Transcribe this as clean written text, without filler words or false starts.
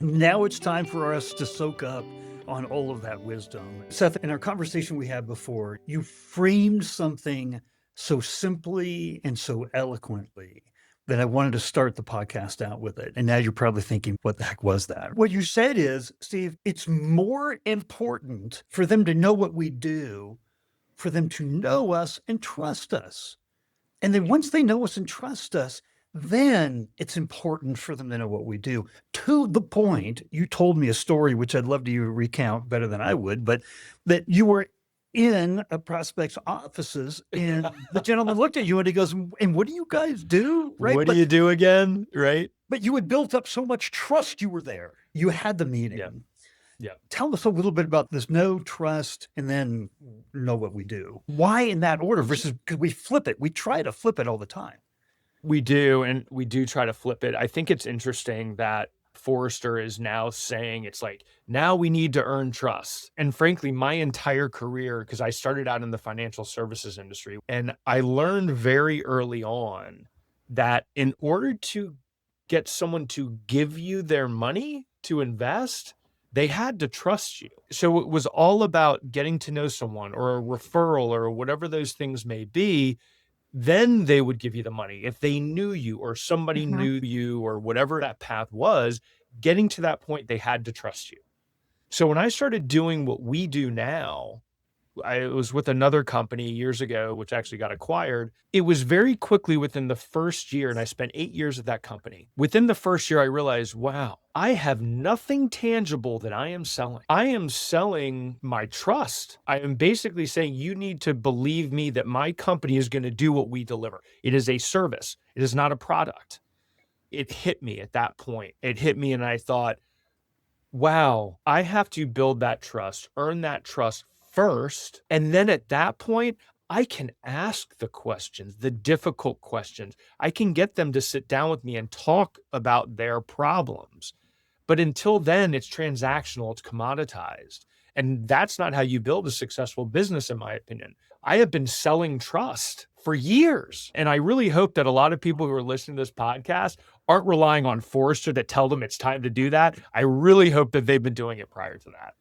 Now it's time for us to soak up on all of that wisdom. Seth, in our conversation we had before, you framed something so simply and so eloquently that I wanted to start the podcast out with it. And now you're probably thinking, what the heck was that? What you said is, Steve, it's more important for them to know what we do, for them to know us and trust us. And then once they know us and trust us, then it's important for them to know what we do. To the point, you told me a story, which I'd love to recount better than I would, but that you were in a prospect's offices and the gentleman looked at you and he goes, and what do you guys do? Right. What do you do again? Right. But you had built up so much trust. You were there. You had the meeting. Yeah. Yeah. Tell us a little bit about this know, trust, and then know what we do. Why in that order versus because we flip it. We try to flip it all the time. We do, and we do try to flip it. I think it's interesting that Forrester is now saying it's like, now we need to earn trust. And frankly, my entire career, because I started out in the financial services industry, and I learned very early on that in order to get someone to give you their money to invest, they had to trust you. So it was all about getting to know someone or a referral or whatever those things may be. Then they would give you the money. If they knew you or somebody knew you or whatever that path was, getting to that point, they had to trust you. So when I started doing what we do now, I was with another company years ago, which actually got acquired. It was very quickly within the first year, and I spent 8 years at that company. Within the first year, I realized, wow, I have nothing tangible that I am selling. I am selling my trust. I am basically saying you need to believe me that my company is going to do what we deliver. It is a service. It is not a product. It hit me at that point. It hit me, and I thought, wow, I have to build that trust, earn that trust first. And then at that point, I can ask the questions, the difficult questions. I can get them to sit down with me and talk about their problems. But until then, it's transactional, it's commoditized. And that's not how you build a successful business, in my opinion. I have been selling trust for years. And I really hope that a lot of people who are listening to this podcast aren't relying on Forrester to tell them it's time to do that. I really hope that they've been doing it prior to that.